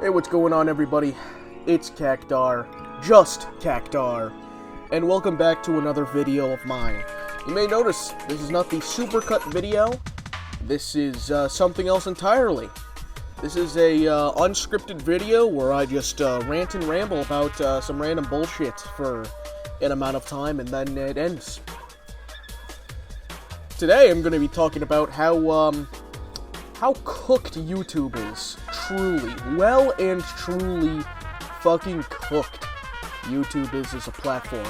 Hey, what's going on, everybody? It's Cactar, just Cactar, and welcome back to another video of mine. You may notice this is not the supercut video. This is something else entirely. This is a unscripted video where I just rant and ramble about some random bullshit for an amount of time, and then it ends. Today I'm going to be talking about how cooked YouTube is. Truly, well and truly fucking cooked YouTube is as a platform.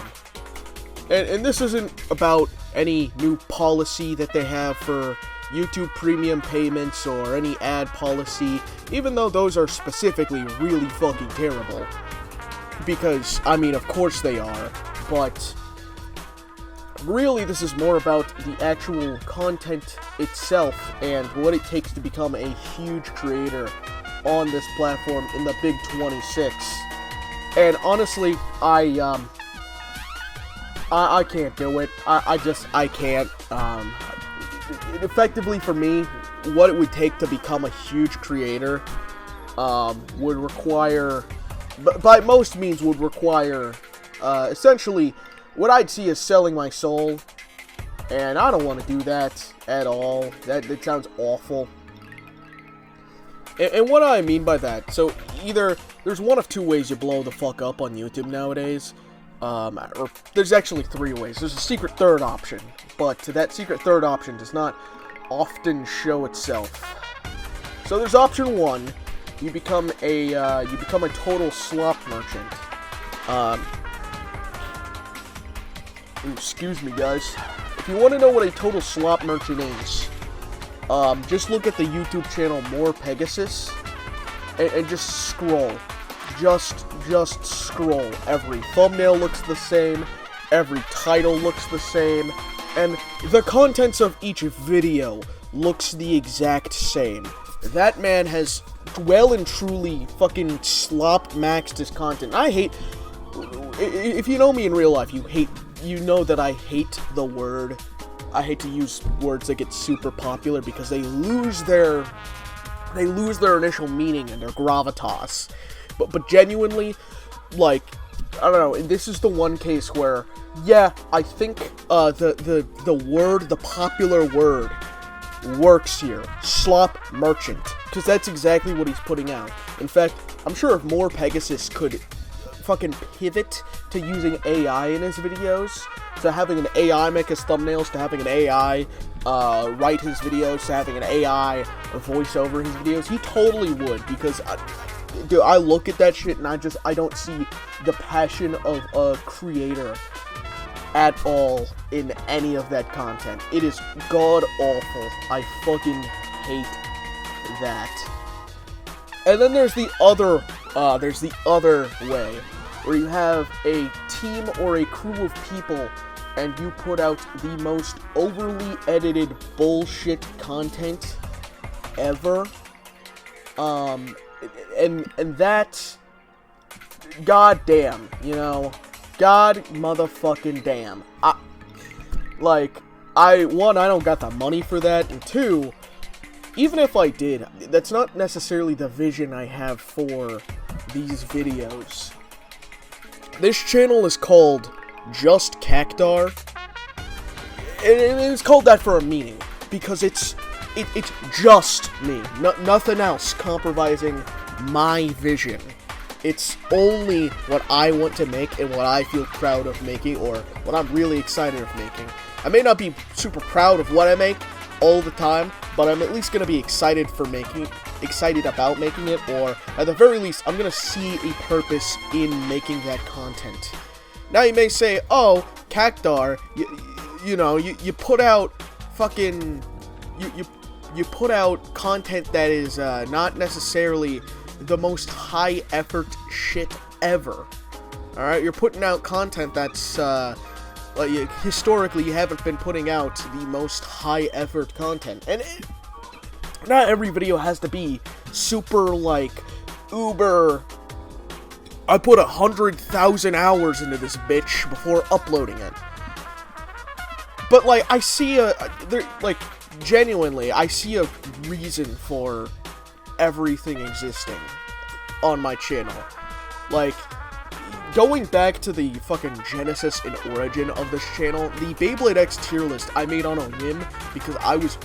And this isn't about any new policy that they have for YouTube premium payments or any ad policy, even though those are specifically really fucking terrible. Because, I mean, of course they are, but really this is more about the actual content itself and what it takes to become a huge creator on this platform in the Big 26. And honestly, I can't do it. I can't. Effectively for me, what it would take to become a huge creator would require, by most means would require, essentially, what I'd see is selling my soul, and I don't want to do that at all. That sounds awful. And what I mean by that, so either there's one of two ways you blow the fuck up on YouTube nowadays, or there's actually three ways. There's a secret third option, but that secret third option does not often show itself. So there's option one: you become a total slop merchant. Excuse me, guys. If you want to know what a total slop merchant is, just look at the YouTube channel More Pegasus, and just scroll. Just scroll. Every thumbnail looks the same, every title looks the same, and the contents of each video looks the exact same. That man has well and truly fucking slop-maxed his content. I hate... If you know me in real life, you know that I hate the word. I hate to use words that get super popular because they lose their initial meaning and their gravitas. But genuinely, like, I don't know, this is the one case where, yeah, I think the popular word works here. Slop merchant. Because that's exactly what he's putting out. In fact, I'm sure if More Pegasus could fucking pivot to using AI in his videos, to having an AI make his thumbnails, to having an AI write his videos, to having an AI voice over his videos, he totally would, because dude, I look at that shit and I don't see the passion of a creator at all in any of that content. It is god awful. I fucking hate that. And then there's the other way, where you have a team or a crew of people and you put out the most overly edited bullshit content ever. And that, goddamn, you know, god motherfucking damn. I don't got the money for that, and two, even if I did, that's not necessarily the vision I have for these videos. This channel is called Just Cactar, and it's called that for a meaning, because it's just me, nothing else compromising my vision. It's only what I want to make and what I feel proud of making, or what I'm really excited of making. I may not be super proud of what I make all the time, but I'm at least going to be excited about making it, or at the very least, I'm going to see a purpose in making that content. Now you may say, oh, Cactar, you put out fucking, you put out content that is not necessarily the most high effort shit ever. Alright, you're putting out content that's, historically you haven't been putting out the most high effort content. And not every video has to be super, uber, I put 100,000 hours into this bitch before uploading it. But, I see genuinely, I see a reason for everything existing. on my channel. Like, going back to the fucking genesis and origin of this channel, the Beyblade X tier list I made on a whim because I was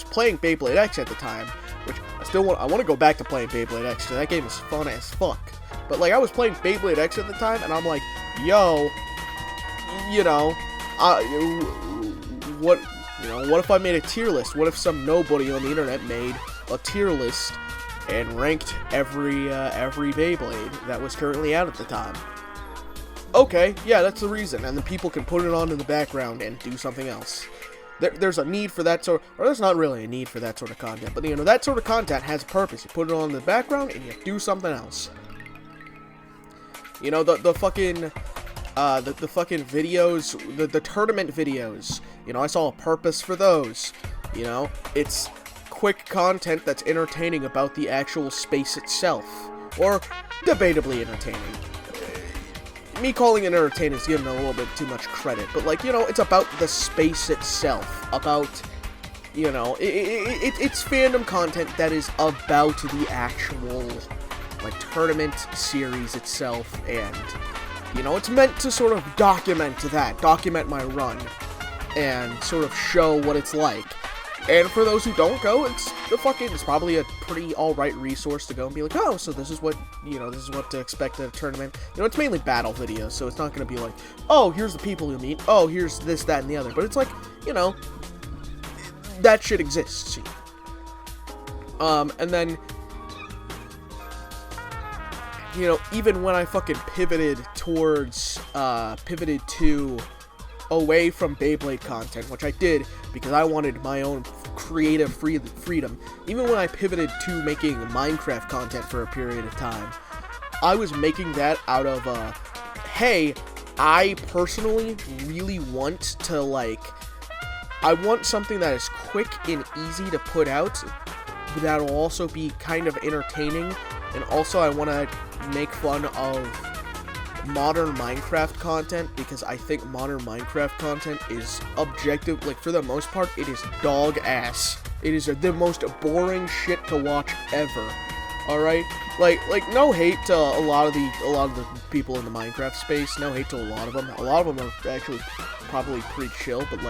playing Beyblade X at the time, which I want to go back to playing Beyblade X because that game is fun as fuck. But like, I was playing Beyblade X at the time, and I'm like, yo, what if I made a tier list? What if some nobody on the internet made a tier list and ranked every Beyblade that was currently out at the time? Okay, yeah, that's the reason, and then people can put it on in the background and do something else. There's a need for that sort, or there's not really a need for that sort of content, but that sort of content has a purpose. You put it on in the background and you do something else. The fucking videos, the tournament videos, I saw a purpose for those. It's quick content that's entertaining about the actual space itself, or debatably entertaining. Me calling it entertaining is giving it a little bit too much credit, but it's about the space itself, about, it's fandom content that is about the actual, tournament series itself, and, it's meant to sort of document my run, and sort of show what it's like. And for those who don't go, it's probably a pretty alright resource to go and be like, oh, so this is what to expect at a tournament. It's mainly battle videos, so it's not going to be like, oh, here's the people you meet, oh, here's this, that, and the other. But it's like, that shit exists. And then, even when I fucking pivoted away from Beyblade content, which I did because I wanted my own creative freedom. Even when I pivoted to making Minecraft content for a period of time, I was making that out of, hey, I personally really want to, I want something that is quick and easy to put out, but that'll also be kind of entertaining, and also I want to make fun of modern Minecraft content, because I think modern Minecraft content is objective, for the most part, it is dog ass. It is the most boring shit to watch ever. Alright? No hate to a lot of the people in the Minecraft space, no hate to a lot of them. A lot of them are actually probably pretty chill, but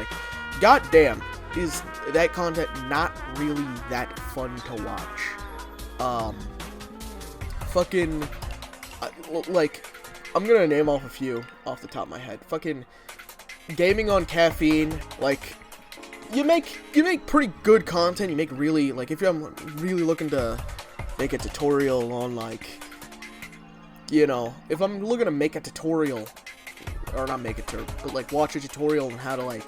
goddamn, is that content not really that fun to watch. I'm gonna name off a few off the top of my head. Fucking Gaming on Caffeine, you make pretty good content. You make really, if I'm really looking to make a tutorial on, if I'm looking to make a tutorial, or not make a tutorial, but, watch a tutorial on how to,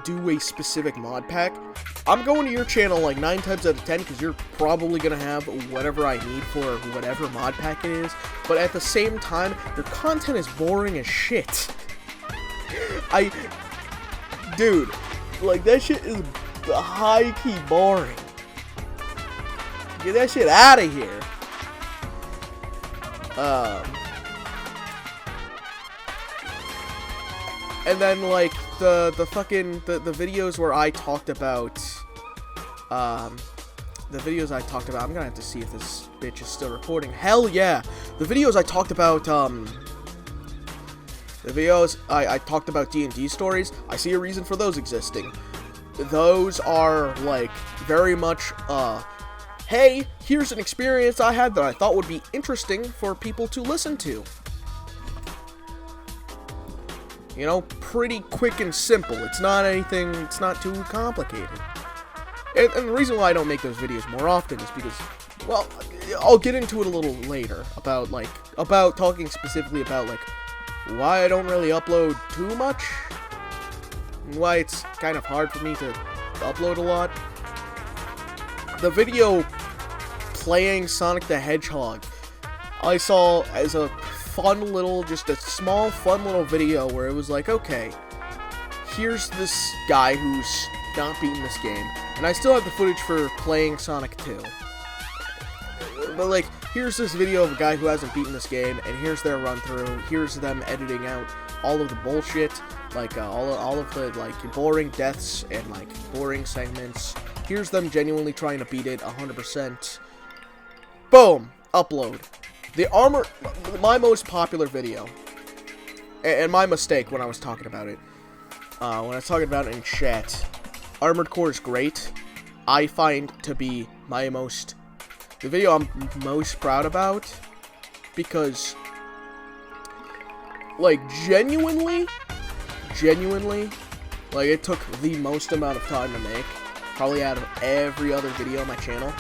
do a specific mod pack, I'm going to your channel 9 times out of 10, because you're probably going to have whatever I need for whatever mod pack it is, but at the same time, your content is boring as shit. Dude, that shit is high-key boring. Get that shit out of here. And then, the videos where I talked about, I'm gonna have to see if this bitch is still recording. Hell yeah! The videos I talked about, I talked about D&D stories, I see a reason for those existing. Those are, very much, hey, here's an experience I had that I thought would be interesting for people to listen to. Pretty quick and simple. It's not too complicated. And the reason why I don't make those videos more often is because, well, I'll get into it a little later about talking specifically about, why I don't really upload too much, and why it's kind of hard for me to upload a lot. The video playing Sonic the Hedgehog, I saw as a just a small, fun little video where it was okay, here's this guy who's not beaten this game, and I still have the footage for playing Sonic 2. But, here's this video of a guy who hasn't beaten this game, and here's their run-through, here's them editing out all of the bullshit, all of the, boring deaths and, boring segments. Here's them genuinely trying to beat it 100%. Boom. Upload. My most popular video. And my mistake when I was talking about it. When I was talking about it in chat. Armored Core is great. I find to be the video I'm most proud about. Because, like, genuinely, like, it took the most amount of time to make. Probably out of every other video on my channel.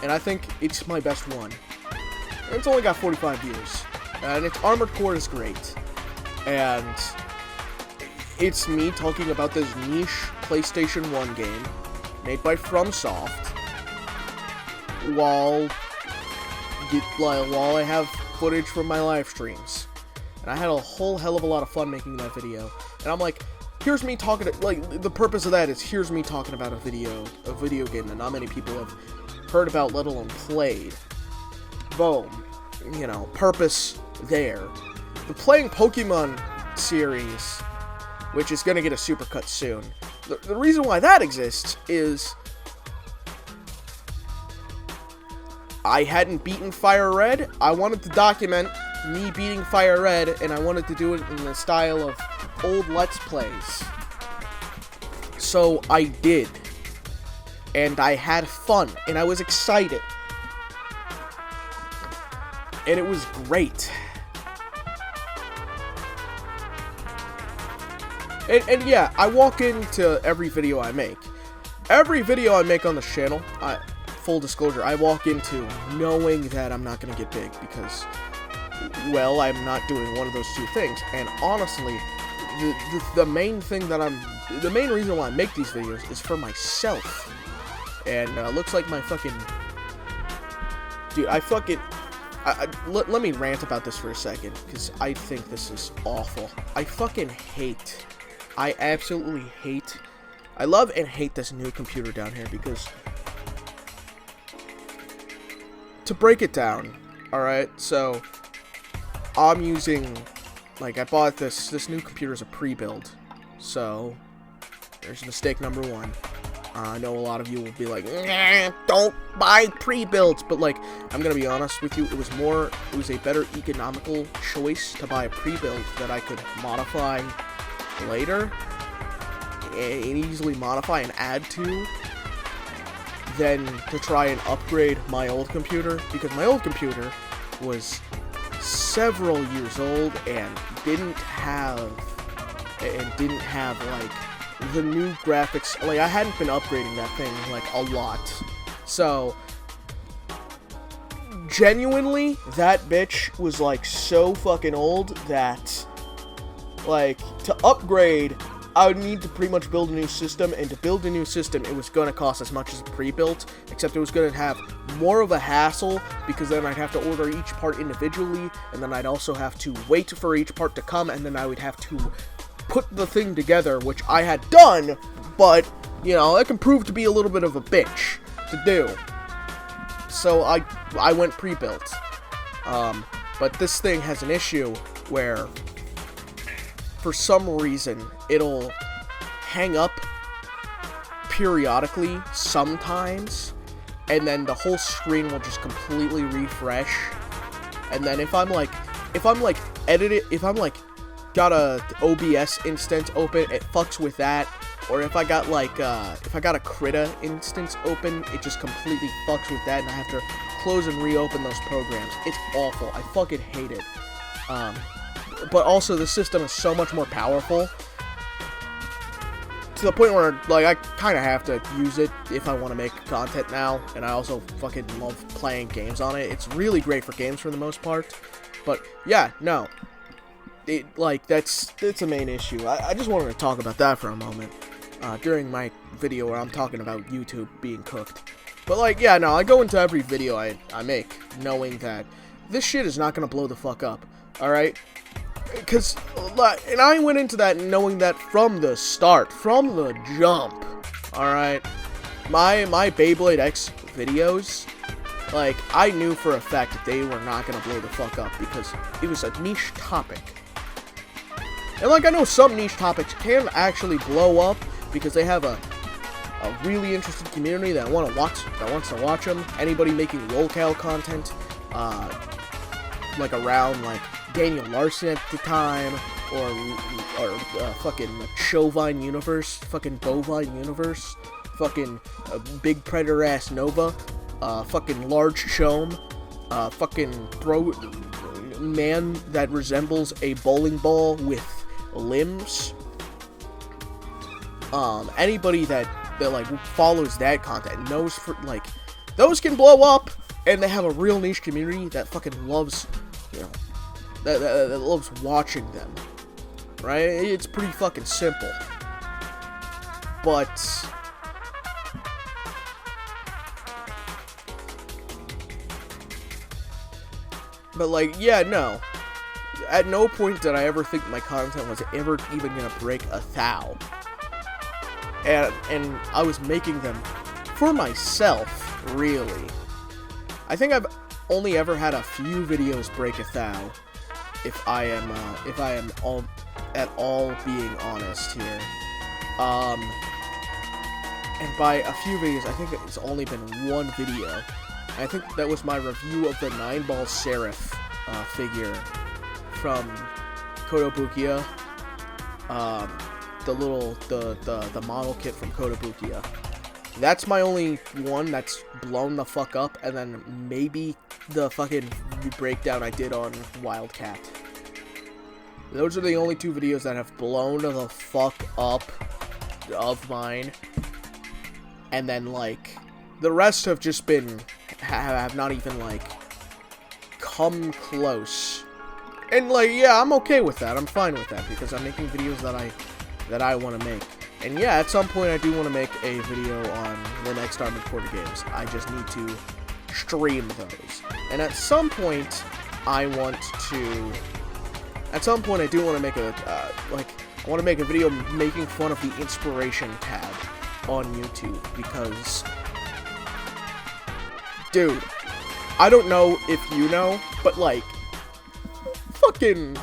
And I think it's my best one. And it's only got 45 views. And its Armored Core is great. And it's me talking about this niche PlayStation 1 game made by FromSoft while I have footage from my live streams. And I had a whole hell of a lot of fun making that video. And I'm like, here's me talking, like, the purpose of that is here's me talking about a video game that not many people have heard about, let alone played. Boom. You know, purpose there. The playing Pokemon series, which is gonna get a supercut soon. The reason why that exists is I hadn't beaten Fire Red. I wanted to document me beating Fire Red, and I wanted to do it in the style of old Let's Plays. So I did. And I had fun, and I was excited. And it was great. And yeah, I walk into every video I make. Every video I make on this channel, full disclosure, I walk into knowing that I'm not going to get big because, well, I'm not doing one of those two things. And honestly, the main reason why I make these videos is for myself. And looks like my fucking... Dude, let me rant about this for a second, because I think this is awful. I absolutely hate... I love and hate this new computer down here, because... To break it down, alright, so... I'm using... Like, I bought this new computer as a pre-build. So, there's mistake number one. I know a lot of you will be like, nah, don't buy pre-builds, but like, I'm gonna be honest with you, it was a better economical choice to buy a pre-build that I could modify later, and easily modify and add to, than to try and upgrade my old computer, because my old computer was several years old and didn't have like the new graphics. Like, I hadn't been upgrading that thing like a lot, so genuinely that bitch was like so fucking old that, like, to upgrade I would need to pretty much build a new system, and to build a new system it was gonna cost as much as pre-built, except it was gonna have more of a hassle, because then I'd have to order each part individually, and then I'd also have to wait for each part to come, and then I would have to put the thing together, which I had done, but, you know, it can prove to be a little bit of a bitch to do. So I went pre-built. But this thing has an issue where, for some reason, it'll hang up periodically sometimes, and then the whole screen will just completely refresh. And then if I'm got a OBS instance open, it fucks with that. Or if I got a Krita instance open, it just completely fucks with that, and I have to close and reopen those programs. It's awful. I fucking hate it. But also, the system is so much more powerful, to the point where, like, I kind of have to use it if I want to make content now, and I also fucking love playing games on it. It's really great for games for the most part. But yeah, no. That's a main issue. I just wanted to talk about that for a moment during my video where I'm talking about YouTube being cooked. But, like, yeah, no, I go into every video I make knowing that this shit is not going to blow the fuck up, alright? Because, and I went into that knowing that from the start, from the jump, alright? My Beyblade X videos, like, I knew for a fact that they were not going to blow the fuck up, because it was a niche topic. And, like, I know some niche topics can actually blow up because they have a a really interested community that wants to watch them. Anybody making lolcow content, like around like Daniel Larson at the time, or fucking Chauvine Universe, fucking Bovine Universe, fucking Big Predator ass Nova, fucking Large Chome, fucking man that resembles a bowling ball with limbs. Anybody that like follows that content knows for like those can blow up, and they have a real niche community that fucking loves, you know, that loves watching them, right? It's pretty fucking simple. But like, yeah, no. At no point did I ever think my content was ever even gonna break 1,000. And I was making them for myself, really. I think I've only ever had a few videos break 1,000, if I am at all being honest here. And by a few videos, I think it's only been one video. And I think that was my review of the 9-ball Seraph figure from Kotobukiya. The model kit from Kotobukiya. That's my only one that's blown the fuck up, and then maybe the fucking breakdown I did on Wildcat. Those are the only 2 videos that have blown the fuck up of mine. And then, like, the rest have just been, have not even, like, come close. And, like, yeah, I'm okay with that. I'm fine with that, because I'm making videos that I want to make. And yeah, at some point I do want to make a video on the next Armored Core games. I just need to stream those. And at some point, I do want to make a, I want to make a video making fun of the inspiration tab on YouTube, because, dude, I don't know if you know, but, like, fucking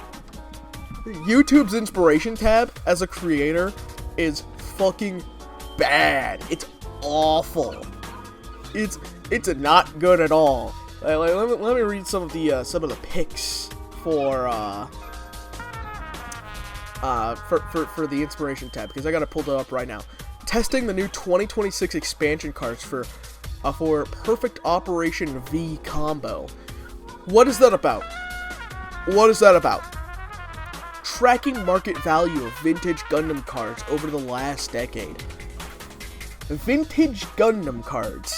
YouTube's inspiration tab as a creator is fucking bad. It's awful. It's not good at all. Let me read some of the picks for the inspiration tab, because I got it pulled up right now. Testing the new 2026 expansion cards for Perfect Operation V combo. What is that about? What is that about? Tracking market value of vintage Gundam cards over the last decade. Vintage Gundam cards.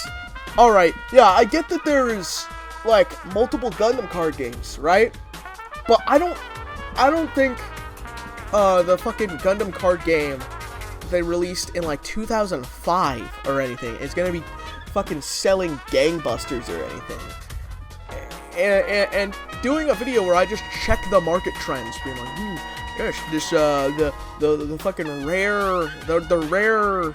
Alright, yeah, I get that there is, like, multiple Gundam card games, right? But I don't think, the fucking Gundam card game they released in, like, 2005 or anything is gonna be fucking selling gangbusters or anything. And doing a video where I just check the market trends, being like, yes, this, the fucking rare, the rare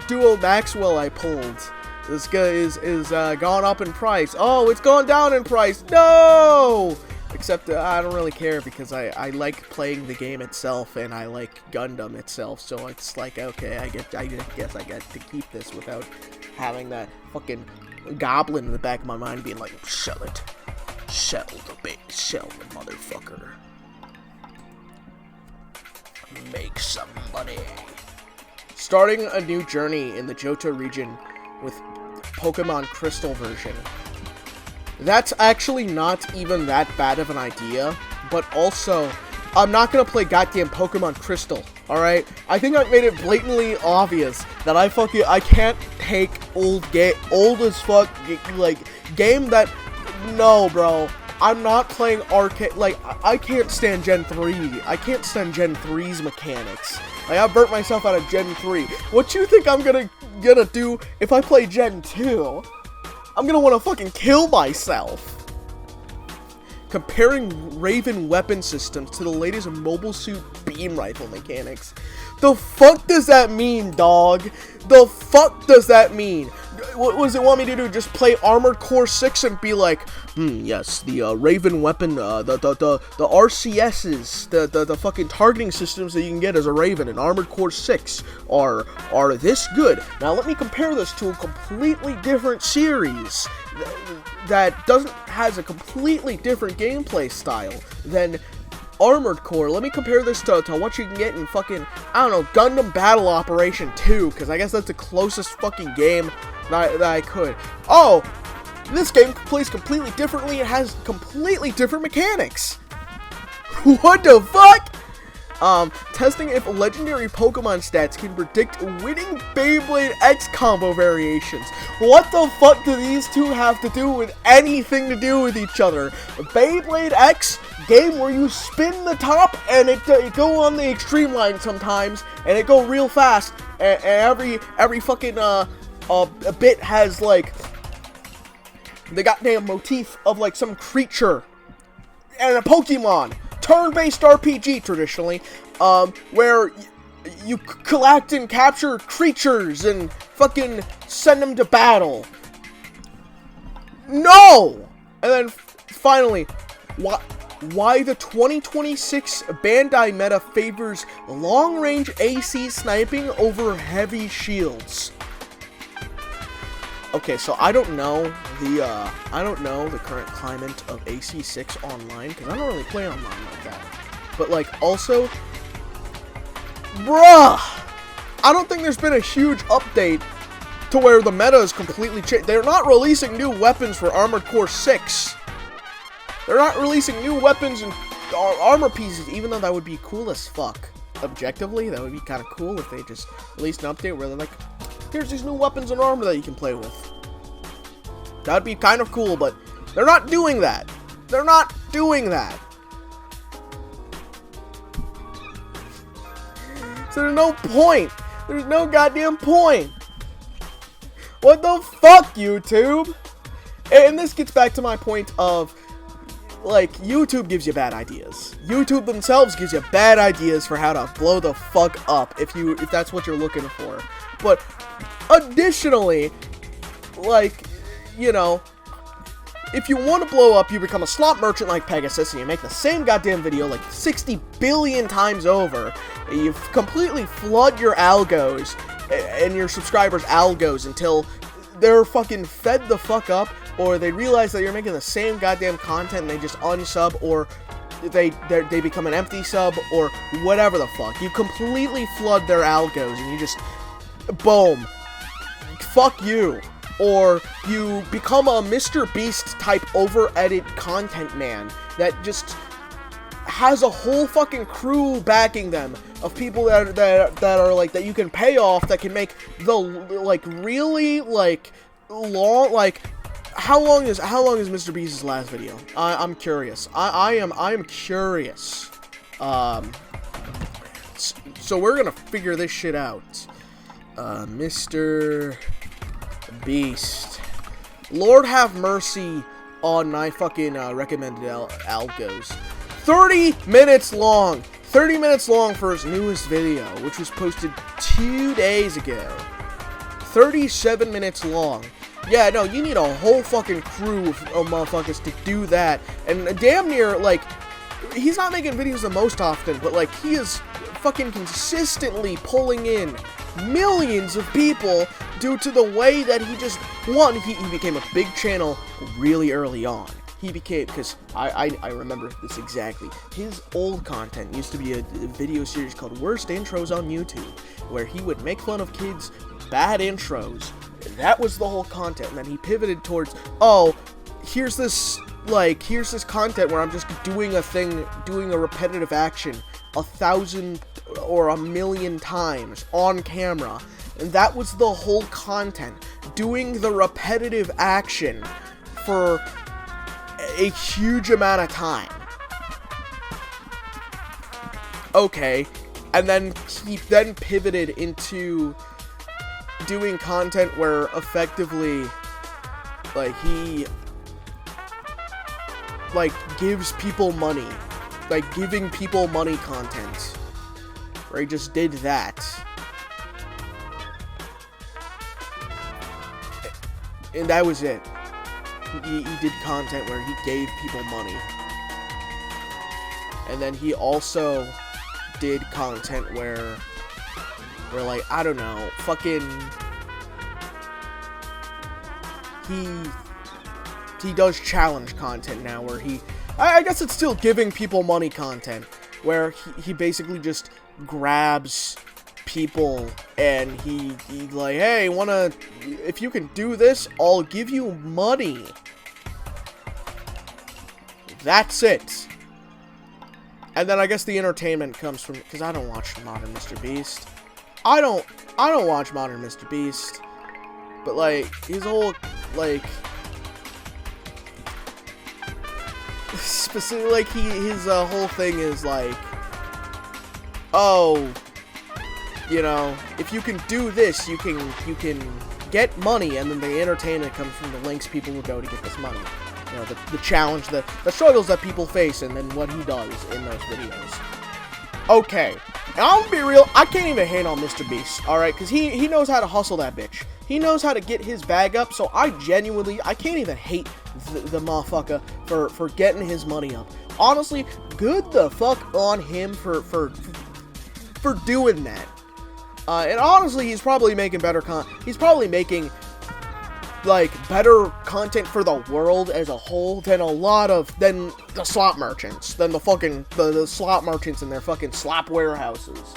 Duo Maxwell I pulled, this guy is gone up in price. Oh, it's gone down in price. No! Except I don't really care, because I like playing the game itself, and I like Gundam itself, so it's like, okay, I guess I get to keep this without having that fucking goblin in the back of my mind being like, sell it. Sell the motherfucker. Make some money. Starting a new journey in the Johto region with Pokemon Crystal version. That's actually not even that bad of an idea, but also, I'm not gonna play goddamn Pokemon Crystal, alright? I think I've made it blatantly obvious that I can't take old as fuck, like, game that, no, bro. I'm not playing arcade, like, I can't stand Gen 3. I can't stand Gen 3's mechanics. Like, I burnt myself out of Gen 3. What you think I'm gonna do if I play Gen 2? I'm gonna wanna fucking kill myself. Comparing Raven weapon systems to the latest Mobile Suit beam rifle mechanics. The fuck does that mean, dog? The fuck does that mean? What does it want me to do? Just play Armored Core 6 and be like, yes, the Raven weapon, the RCSs, the fucking targeting systems that you can get as a Raven in Armored Core 6 are this good. Now let me compare this to a completely different series that has a completely different gameplay style than Armored Core. Let me compare this to what you can get in fucking, I don't know, Gundam Battle Operation 2, because I guess that's the closest fucking game that I could. Oh, this game plays completely differently. It has completely different mechanics. What the fuck? Testing if legendary Pokemon stats can predict winning Beyblade X combo variations. What the fuck do these two have to do with anything to do with each other? Beyblade X, game where you spin the top and it go on the extreme line sometimes, and it go real fast, and every fucking a bit has like the goddamn motif of like some creature and a Pokemon. Turn-based RPG, traditionally, where you collect and capture creatures and fucking send them to battle. No! And then, finally, why the 2026 Bandai meta favors long-range AC sniping over heavy shields. Okay, so I don't know the current climate of AC6 online, because I don't really play online like that. But like, also, bruh, I don't think there's been a huge update to where the meta is completely changed. They're not releasing new weapons for Armored Core 6. They're not releasing new weapons and armor pieces, even though that would be cool as fuck. Objectively, that would be kind of cool if they just released an update where they're like, here's these new weapons and armor that you can play with. That'd be kind of cool, but they're not doing that. They're not doing that. So there's no point. There's no goddamn point. What the fuck, YouTube? And this gets back to my point of, like, YouTube gives you bad ideas. YouTube themselves gives you bad ideas for how to blow the fuck up if that's what you're looking for. But additionally, like, you know, if you want to blow up, you become a slot merchant like Pegasus, and you make the same goddamn video like 60 billion times over. You completely flood your algos and your subscribers' algos until they're fucking fed the fuck up, or they realize that you're making the same goddamn content and they just unsub, or they become an empty sub, or whatever the fuck. You completely flood their algos and you just, boom, fuck you. Or you become a Mr. Beast type over-edit content man that just has a whole fucking crew backing them of people that are like, that you can pay off, that can make the, like, really, like, long, like, how long is Mr. Beast's last video? I'm curious. I am curious. So we're gonna figure this shit out. Mr. Beast. Lord have mercy on my fucking recommended algos. 30 minutes long. 30 minutes long for his newest video, which was posted 2 days ago. 37 minutes long. Yeah, no, you need a whole fucking crew of motherfuckers to do that. And damn near, like, he's not making videos the most often, but, like, he is fucking consistently pulling in millions of people due to the way that he just, one, he became a big channel really early on. He became, because I remember this exactly, his old content used to be a video series called Worst Intros on YouTube, where he would make fun of kids' bad intros. That was the whole content, and then he pivoted towards, oh, here's this content where I'm just doing a repetitive action 1,000 or 1,000,000 times on camera. And that was the whole content. Doing the repetitive action for a huge amount of time. Okay. And then he then pivoted into doing content where effectively, like, he, like, gives people money. Like, giving people money content. Where he just did that. And that was it. He did content where he gave people money. And then he also did content where like, I don't know, fucking... He does challenge content now where I guess it's still giving people money content, where he basically just grabs people and he like, hey, if you can do this, I'll give you money. That's it. And then I guess the entertainment comes from, because I don't watch Modern Mr. Beast. I don't watch Modern Mr. Beast. But like, his whole, like, specifically, like, his whole thing is like, oh, you know, if you can do this, you can get money, and then the entertainment comes from the links people will go to get this money. You know, the challenge, the struggles that people face, and then what he does in those videos. Okay, and I'm gonna be real, I can't even hate on Mr. Beast, alright, because he knows how to hustle that bitch. He knows how to get his bag up, so I can't even hate the motherfucker for getting his money up. Honestly, good the fuck on him for doing that. And honestly, he's probably making better he's probably making, like, better content for the world as a whole than the slot merchants, than the slot merchants in their fucking slop warehouses.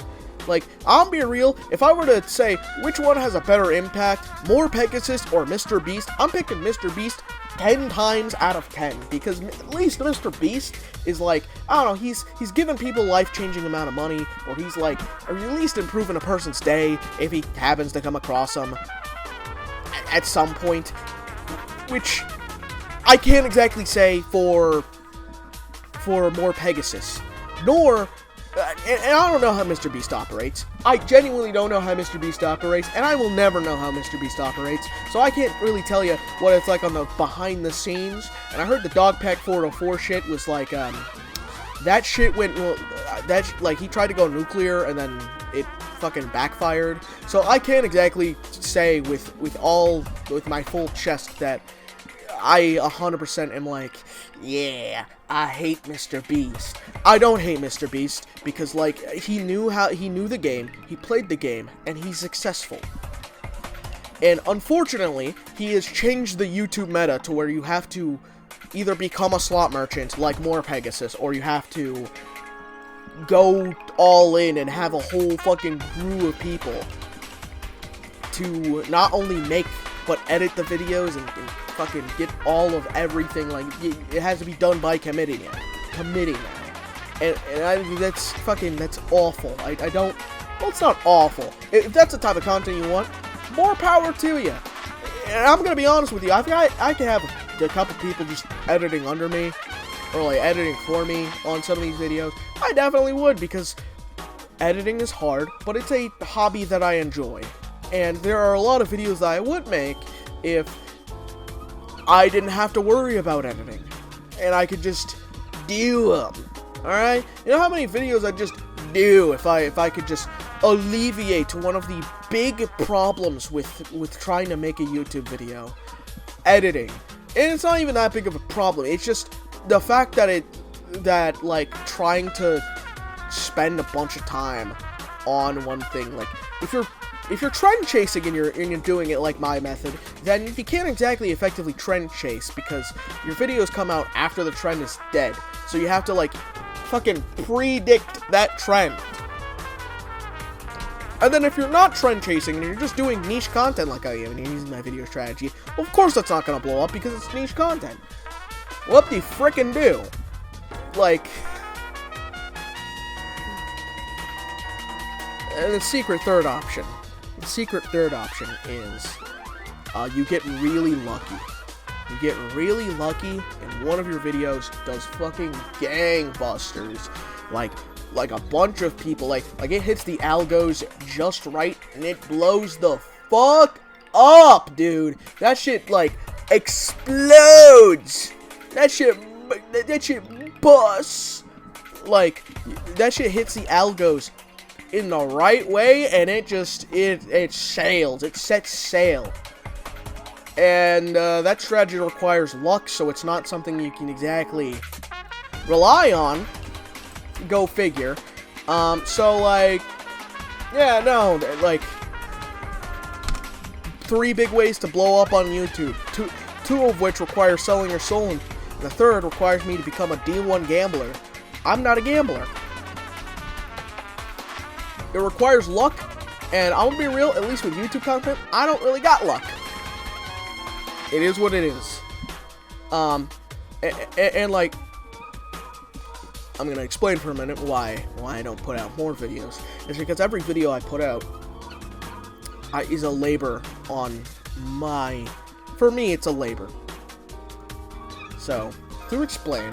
Like, I'm being real, if I were to say which one has a better impact, More Pegasus or Mr. Beast, I'm picking Mr. Beast 10 times out of 10, because at least Mr. Beast is like, I don't know, he's giving people life-changing amount of money, or he's like, or at least improving a person's day if he happens to come across them at some point, which I can't exactly say for More Pegasus, nor... And I don't know how Mr. Beast operates. I genuinely don't know how Mr. Beast operates, and I will never know how Mr. Beast operates, so I can't really tell you what it's like on the behind the scenes. And I heard the Dogpack 404 shit was like, that shit went, well, like, he tried to go nuclear, and then it fucking backfired. So I can't exactly say with my full chest that I 100% am like, yeah, I hate Mr. Beast. I don't hate Mr. Beast, because, like, he knew the game, he played the game, and he's successful. And unfortunately, he has changed the YouTube meta to where you have to either become a slot merchant, like More Pegasus, or you have to go all in and have a whole fucking crew of people to not only make, but edit the videos and fucking get all of everything. Like, it has to be done by committing now. And that's awful. I don't, well, it's not awful. If that's the type of content you want, more power to you. And I'm gonna be honest with you, I can have a couple people just editing under me, or like editing for me on some of these videos. I definitely would, because editing is hard, but it's a hobby that I enjoy. And there are a lot of videos that I would make if I didn't have to worry about editing, and I could just do them. Alright? You know how many videos I'd just do if I could just alleviate one of the big problems with trying to make a YouTube video? Editing. And it's not even that big of a problem. It's just the fact that like trying to spend a bunch of time on one thing. Like, if you're trend chasing and you're doing it like my method, then you can't exactly effectively trend chase, because your videos come out after the trend is dead. So you have to, like, fucking predict that trend. And then if you're not trend chasing and you're just doing niche content like I am, and you're using my video strategy, well, of course that's not gonna blow up, because it's niche content. What do you frickin' do? Like... And the secret third option. The secret third option is you get really lucky. You get really lucky, and one of your videos does fucking gangbusters. Like a bunch of people, like it hits the algos just right, and it blows the fuck up, dude. That shit, like, explodes. That shit busts. Like, that shit hits the algos in the right way, and it sails. It sets sail. And that strategy requires luck, so it's not something you can exactly rely on. Go figure. So, like, yeah, no, like, 3 big ways to blow up on YouTube. Two of which require selling your soul, and the third requires me to become a D1 gambler. I'm not a gambler. It requires luck, and I'm gonna be real, at least with YouTube content, I don't really got luck. It is what it is. And like, I'm gonna explain for a minute why I don't put out more videos. It's because every video I put out is a labor on my... For me, it's a labor. So, to explain,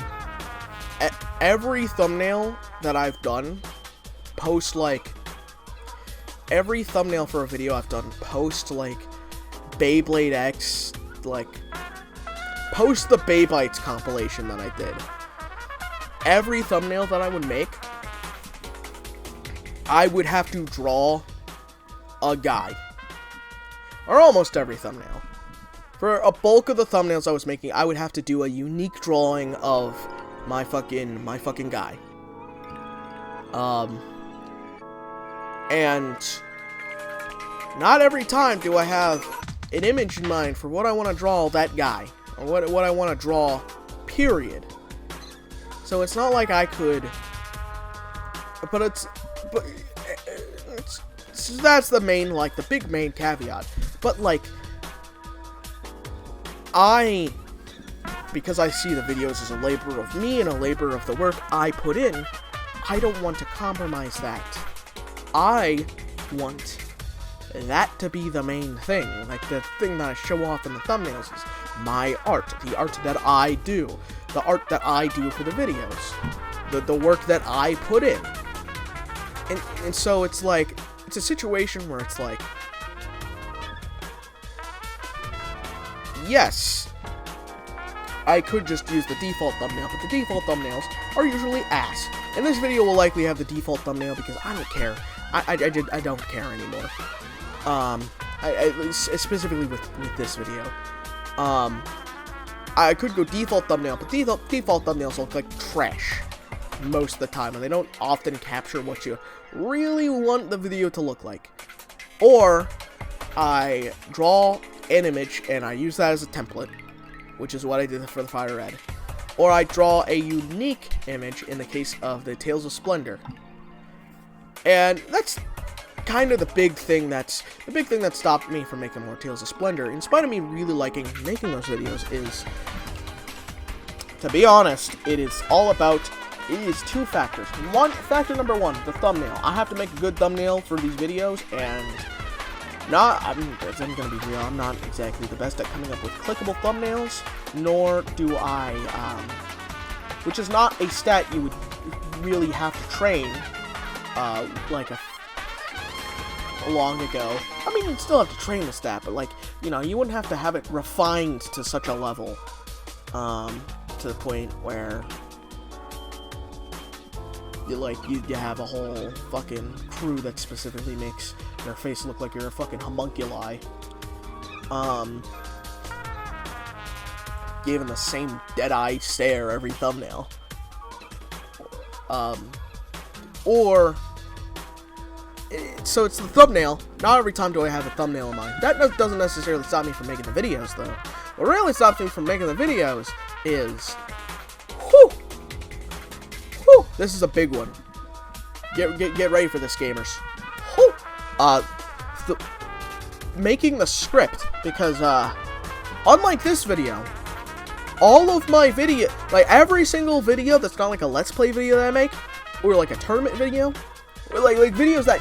every thumbnail that I've done, post like... Every thumbnail for a video I've done, post like Beyblade X, like, post the Beybites compilation that I did. Every thumbnail that I would make, I would have to draw a guy. Or almost every thumbnail. For a bulk of the thumbnails I was making, I would have to do a unique drawing of my fucking guy. And not every time do I have an image in mind for what I want to draw that guy, or what I want to draw, period. So it's not like I could, but that's the main, like, the big main caveat. But, like, because I see the videos as a labor of me and a labor of the work I put in, I don't want to compromise that. I want that to be the main thing. Like, the thing that I show off in the thumbnails is my art, the art that I do, the art that I do for the videos, the work that I put in. And so it's like, it's a situation where it's like, yes, I could just use the default thumbnail, but the default thumbnails are usually ass. And this video will likely have the default thumbnail because I don't care. I don't care anymore. Specifically with this video. I could go default thumbnail, but default thumbnails look like trash most of the time, and they don't often capture what you really want the video to look like. Or I draw an image and I use that as a template, which is what I did for the Fire Red. Or I draw a unique image in the case of the Tales of Splendor. And that's kind of the big thing that stopped me from making more Tales of Splendor, in spite of me really liking making those videos, is, to be honest, it is two factors. Factor number one, the thumbnail. I have to make a good thumbnail for these videos, and I'm gonna be real, I'm not exactly the best at coming up with clickable thumbnails, nor do I, which is not a stat you would really have to train, like long ago. I mean, you'd still have to train the stat, but, like, you know, you wouldn't have to have it refined to such a level, to the point where you have a whole fucking crew that specifically makes your face look like you're a fucking homunculi. Given the same dead-eye stare every thumbnail. So it's the thumbnail. Not every time do I have a thumbnail in mind. That doesn't necessarily stop me from making the videos, though. What really stops me from making the videos is... This is a big one. Get ready for this, gamers. Making the script, because, unlike this video, all of my video, like, every single video that's not like a Let's Play video that I make, or like a tournament video, or like videos that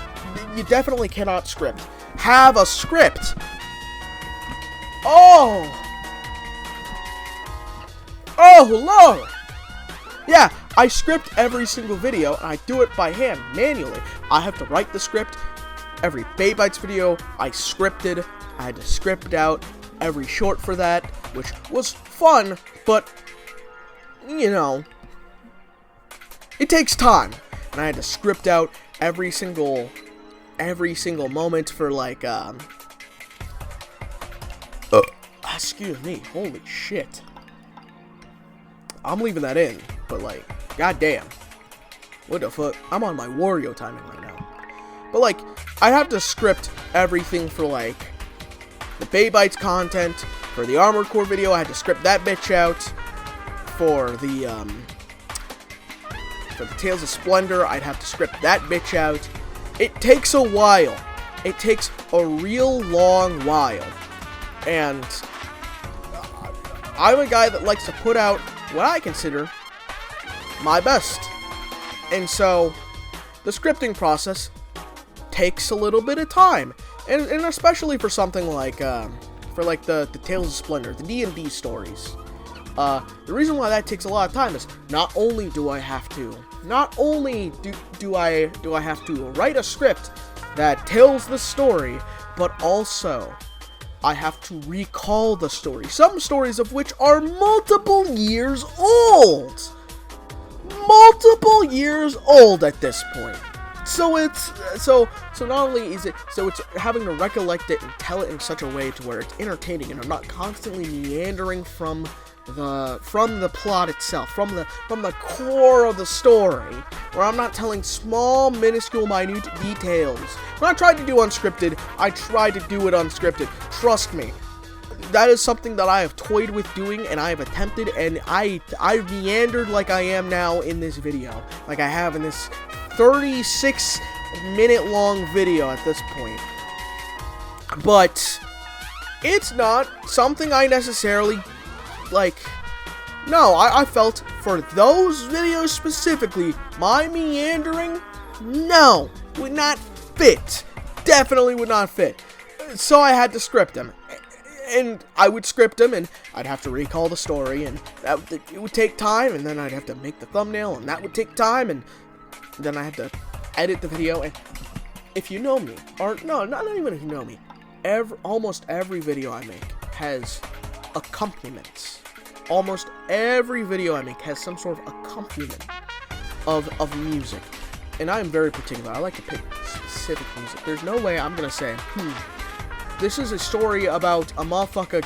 you definitely cannot script, have a script. Oh, Lord. Yeah, I script every single video, and I do it by hand, manually. I have to write the script. Every Beybites video, I scripted. I had to script out every short for that, which was fun, but, you know, it takes time. And I had to script out every single moment for, like, Excuse me. Holy shit. I'm leaving that in, but like, goddamn. What the fuck? I'm on my Wario timing right now. But like, I have to script everything for like the Baybites content. For the Armored Core video, I had to script that bitch out. For the Tales of Splendor, I'd have to script that bitch out. It takes a while. It takes a real long while. And I'm a guy that likes to put out what I consider my best. And so, the scripting process takes a little bit of time. And especially for something like, for like the Tales of Splendor, the D&D stories. The reason why that takes a lot of time is not only do I have to write a script that tells the story, but also I have to recall the story. Some stories of which are multiple years old. Multiple years old at this point. So it's not only is it it's having to recollect it and tell it in such a way to where it's entertaining and I'm not constantly meandering from the plot itself, from the core of the story, where I'm not telling small, minuscule, minute details. When I tried to do unscripted, I tried to do it unscripted. Trust me. That is something that I have toyed with doing, and I have attempted, and I meandered like I am now in this video. Like I have in this 36-minute long video at this point. But it's not something I necessarily like. No, I felt for those videos specifically, my meandering, no, would not fit. Definitely would not fit. So I had to script them. And I would script them, and I'd have to recall the story, and it would take time, and then I'd have to make the thumbnail, and that would take time, and then I had to edit the video. And if you know me, or no, not even if you know me, almost every video I make has accompaniments. Almost every video I make has some sort of accompaniment of music, and I am very particular. I like to pick specific music. There's no way I'm gonna say, this is a story about a motherfucker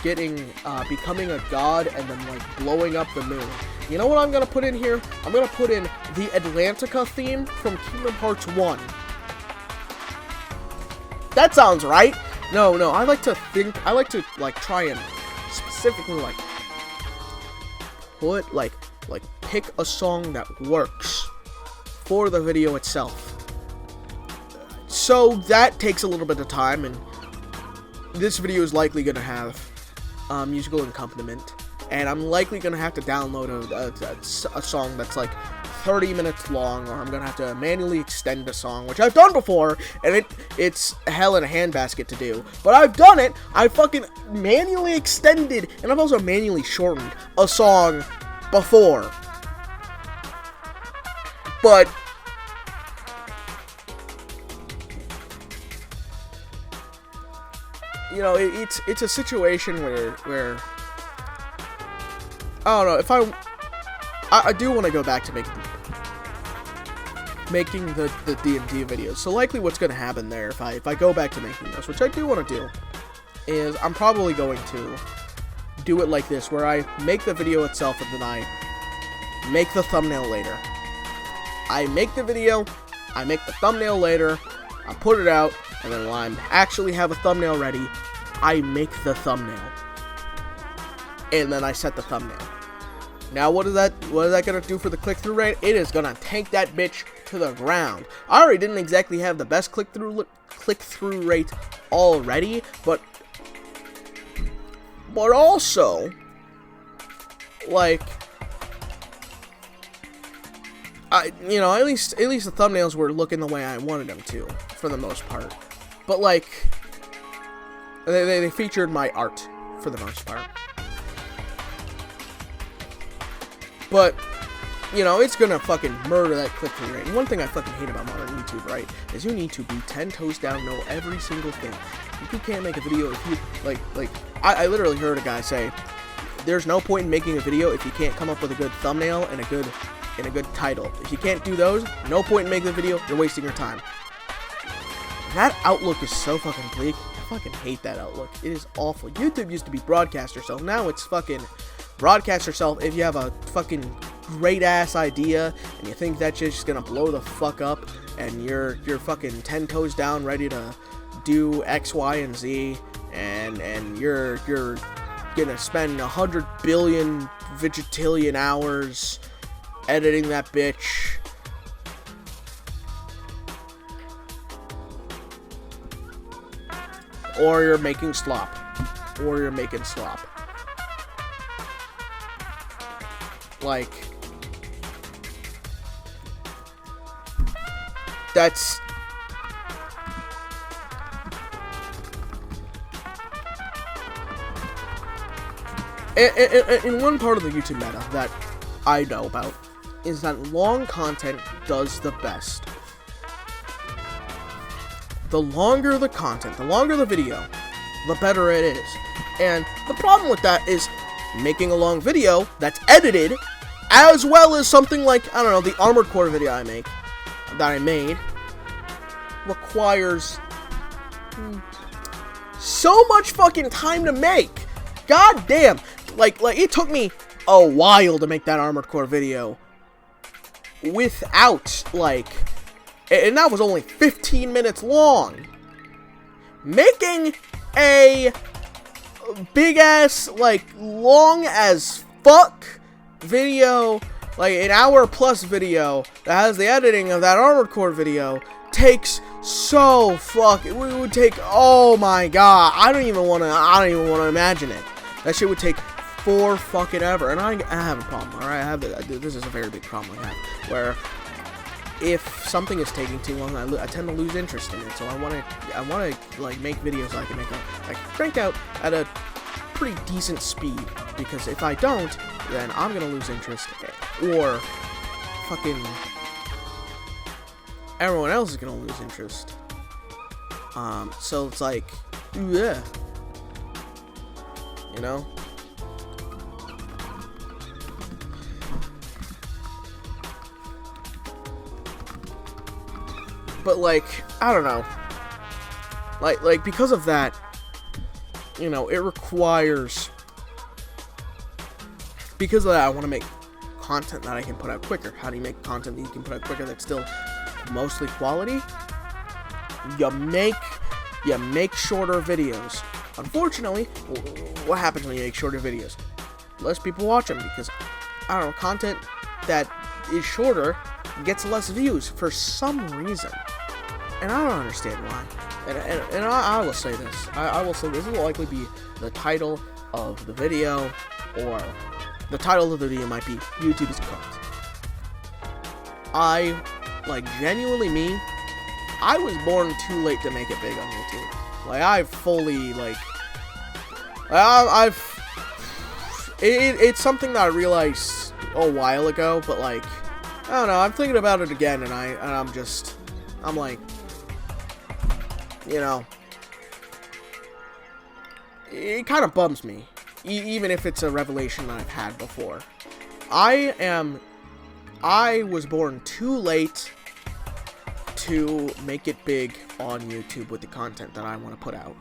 becoming a god and then like blowing up the moon. You know what I'm gonna put in here? I'm gonna put in the Atlantica theme from Kingdom Hearts 1. That sounds right. No, I like to like try and specifically like put like pick a song that works for the video itself. So that takes a little bit of time, and this video is likely going to have musical accompaniment, and I'm likely going to have to download a song that's like 30 minutes long, or I'm going to have to manually extend a song, which I've done before, and it's hell in a handbasket to do. But I've done it. I fucking manually extended, and I've also manually shortened a song before. But you know, it's a situation where I don't know, if I do want to go back to making the D&D videos. So likely what's going to happen there if I go back to making those, which I do want to do, is I'm probably going to do it like this, where I make the video itself and then I make the thumbnail later. I make the video, I make the thumbnail later, I put it out, and then when I actually have a thumbnail ready, I make the thumbnail. And then I set the thumbnail. Now what is that gonna do for the click-through rate? It is gonna tank that bitch to the ground. I already didn't exactly have the best click-through rate already, but also, like, you know, at least the thumbnails were looking the way I wanted them to, for the most part. But like, they featured my art for the most part. But you know, it's gonna fucking murder that click-through rate. And one thing I fucking hate about modern YouTube, right, is you need to be 10 toes down, know every single thing. If you can't make a video, if you I literally heard a guy say, there's no point in making a video if you can't come up with a good thumbnail and a good title. If you can't do those, no point in making the video, you're wasting your time. If That outlook is so fucking bleak. I fucking hate that outlook. It is awful. YouTube used to be broadcast yourself. Now it's fucking broadcast yourself if you have a fucking great ass idea and you think that shit's just gonna blow the fuck up and you're fucking 10 toes down ready to do X, Y, and Z and you're gonna spend 100 billion vegetillion hours editing that bitch. Or you're making slop. Like, that's... In one part of the YouTube meta that I know about is that long content does the best. The longer the content, the longer the video, the better it is. And the problem with that is making a long video that's edited, as well as something like, I don't know, the Armored Core video that I made, requires so much fucking time to make. God damn. Like it took me a while to make that Armored Core video without, like, and that was only 15 minutes long. Making a big ass, like, long as fuck video, like an hour plus video that has the editing of that Armored Core video takes so fuck. It would take, oh my god, I don't even want to imagine it. That shit would take for fucking ever. And I have a problem, alright? This is a very big problem I have, where if something is taking too long, I tend to lose interest in it. So I want to like make videos I can make like crank out at a pretty decent speed, because if I don't, then I'm gonna lose interest, or fucking everyone else is gonna lose interest. So it's like, yeah, you know. But, like, I don't know. Like, because of that, you know, it requires... Because of that, I want to make content that I can put out quicker. How do you make content that you can put out quicker that's still mostly quality? You make shorter videos. Unfortunately, what happens when you make shorter videos? Less people watch them, because, I don't know, content that is shorter gets less views for some reason. And I don't understand why. And I will say this. I will say this will likely be the title of the video, or the title of the video might be YouTube is cooked. Genuinely me, I was born too late to make it big on YouTube. Like, I've fully, like, it's something that I realized a while ago, but, like, I don't know, I'm thinking about it again, and I'm like, you know, it kind of bums me, even if it's a revelation that I've had before. I was born too late to make it big on YouTube with the content that I want to put out.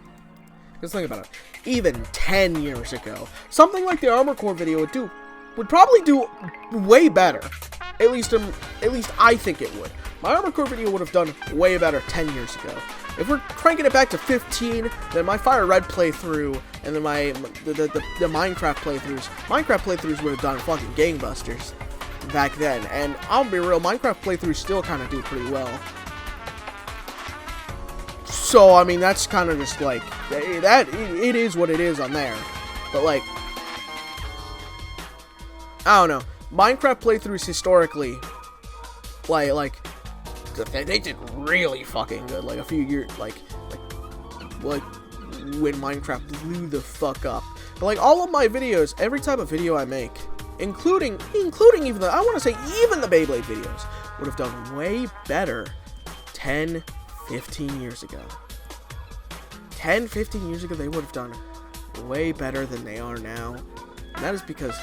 Just think about it. Even 10 years ago, something like the Armored Core video would probably do way better. At least I think it would. My Armored Core video would have done way better 10 years ago. If we're cranking it back to 15, then my Fire Red playthrough, and then the Minecraft playthroughs would have done fucking gangbusters back then. And I'll be real, Minecraft playthroughs still kind of do pretty well. So, I mean, that's kind of just like, it is what it is on there. But, like, I don't know. Minecraft playthroughs historically, like, they did really fucking good. Like, a few years, like when Minecraft blew the fuck up. But, like, all of my videos, every type of video I make, including even the, I want to say even the Beyblade videos, would have done way better 10, 15 years ago. 10, 15 years ago, they would have done way better than they are now. And that is because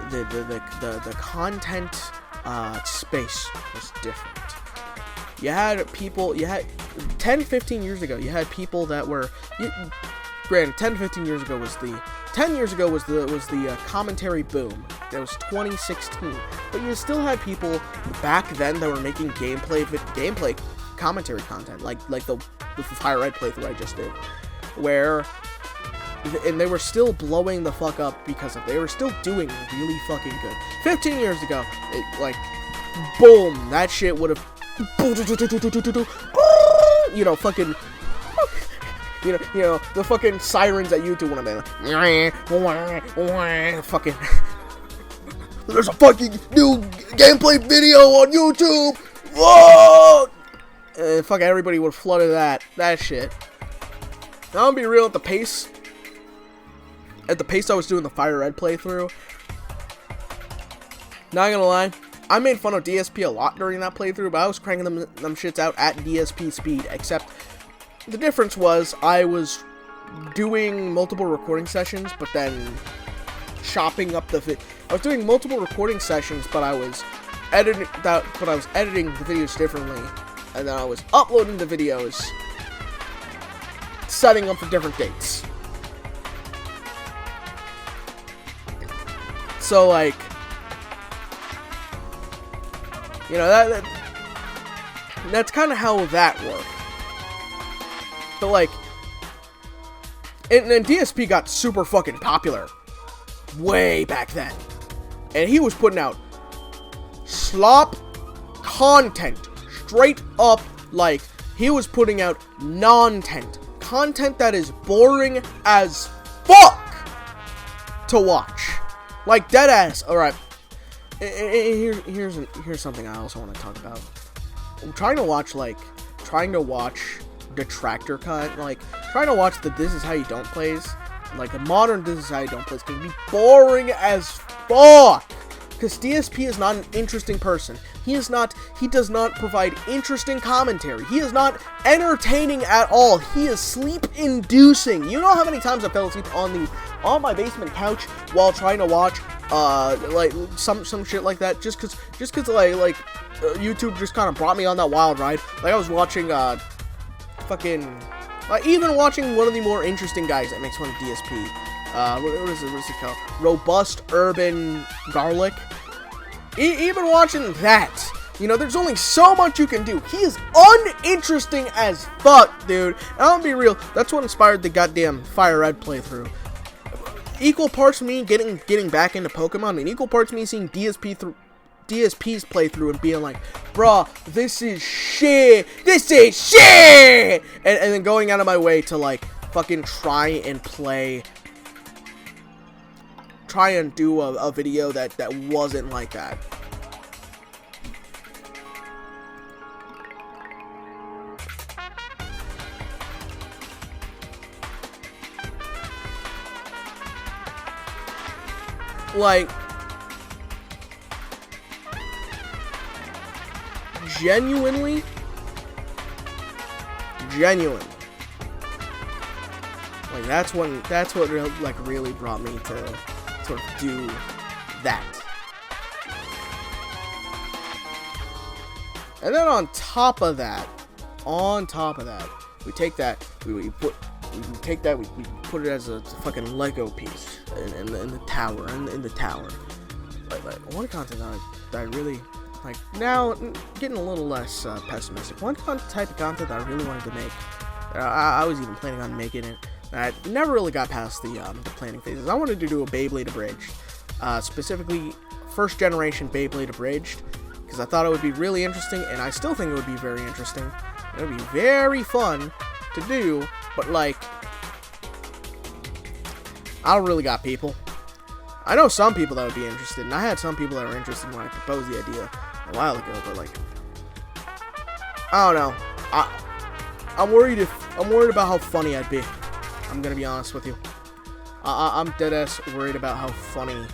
the content space was different. You had 10, 15 years ago, you had people that were, granted, 10, 15 years ago was the, 10 years ago was the commentary boom. That was 2016. But you still had people back then that were making gameplay commentary content, like the Fire Red playthrough I just did, where, and they were still blowing the fuck up because they were still doing really fucking good. 15 years ago, boom, that shit would have, you know, fucking, you know, the fucking sirens at YouTube would have been, fucking, there's a fucking new gameplay video on YouTube, whoa! And fucking everybody would flood into that shit. Now, I'm gonna be real, at the pace I was doing the Fire Red playthrough, not gonna lie, I made fun of DSP a lot during that playthrough, but I was cranking them shits out at DSP speed, except the difference was I was doing multiple recording sessions, but then chopping up I was doing multiple recording sessions, but I was editing the videos differently, and then I was uploading the videos, setting up for different dates. So, like, you know, that's kind of how that worked. But, like, and DSP got super fucking popular way back then. And he was putting out slop content. Straight up, like, he was putting out non-tent. Content that is boring as fuck to watch. Like, deadass. Alright. Here's something I also want to talk about. I'm trying to watch detractor content, like, trying to watch the This Is How You Don't plays, like, the modern This Is How You Don't plays can be boring as fuck, because DSP is not an interesting person. He does not provide interesting commentary. He is not entertaining at all. He is sleep-inducing. You know how many times I fell asleep on my basement couch while trying to watch, like, some shit like that, just cause like YouTube just kind of brought me on that wild ride. Like, I was watching, even watching one of the more interesting guys that makes fun of DSP. What is it called? Robust Urban Garlic. Even watching that, you know, there's only so much you can do. He is uninteresting as fuck, dude. And I'm gonna be real, that's what inspired the goddamn Fire Red playthrough. Equal parts me getting back into Pokemon, and equal parts me seeing DSP's playthrough and being like, bruh, this is shit, and then going out of my way to, like, fucking try and do a video that wasn't like that. Like, genuinely, like, that's what really brought me to sort of do that. And then on top of that, we take that, we put it as a fucking Lego piece in the tower, in the tower. Like one content that I really, like, now getting a little less pessimistic. One type of content that I really wanted to make, I was even planning on making it. I never really got past the planning phases. I wanted to do a Beyblade Abridged, specifically first generation Beyblade Abridged, because I thought it would be really interesting, and I still think it would be very interesting. It would be very fun to do, but, like, I don't really got people. I know some people that would be interested, and I had some people that were interested when I proposed the idea a while ago, but, like, I don't know. I'm worried about how funny I'd be. I'm gonna be honest with you. I'm deadass worried about how funny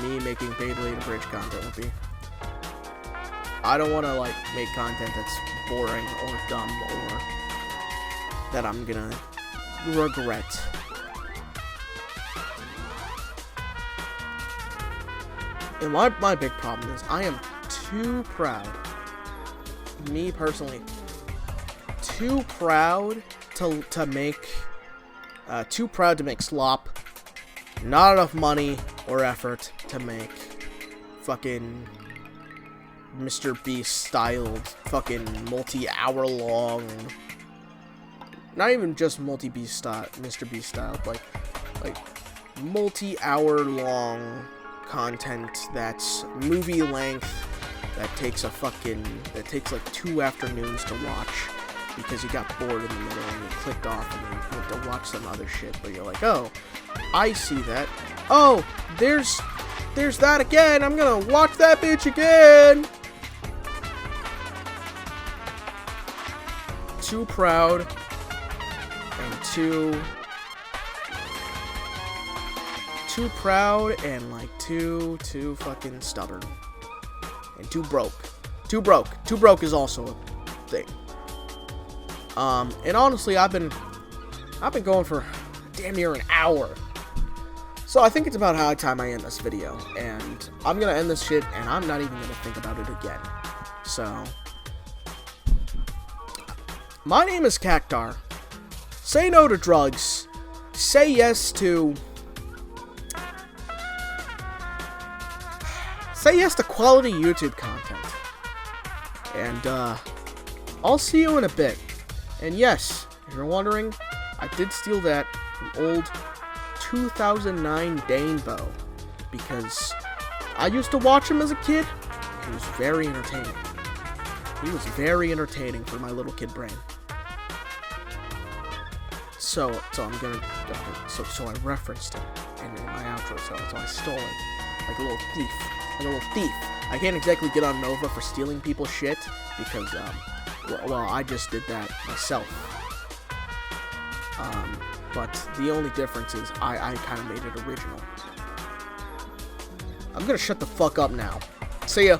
me making Beyblade Abridged content would be. I don't want to, like, make content that's boring or dumb or that I'm gonna regret. And my big problem is I am too proud, me personally, too proud to make slop. Not enough money or effort to make fucking Mr. Beast styled fucking multi-hour long. Not even just Mr. Beast styled, like multi-hour long content that's movie length, that takes like 2 afternoons to watch because you got bored in the middle and you clicked off and then you went to watch some other shit, but you're like, oh, I see that. Oh, there's that again. I'm gonna watch that bitch again. Too proud and too proud and like too fucking stubborn and too broke. Too broke is also a thing. And honestly, I've been going for damn near an hour. So I think it's about high time I end this video, and I'm gonna end this shit, and I'm not even gonna think about it again. So, my name is Cactar. Say no to drugs. Say yes to quality YouTube content. And I'll see you in a bit. And yes, if you're wondering, I did steal that from old 2009 Dane Bow, because I used to watch him as a kid. He was very entertaining. He was very entertaining for my little kid brain. So I'm gonna, so I referenced him in my outro, so I stole it like a little thief, I can't exactly get on Nova for stealing people's shit, because, well, I just did that myself. But the only difference is I kind of made it original. I'm gonna shut the fuck up now. See ya.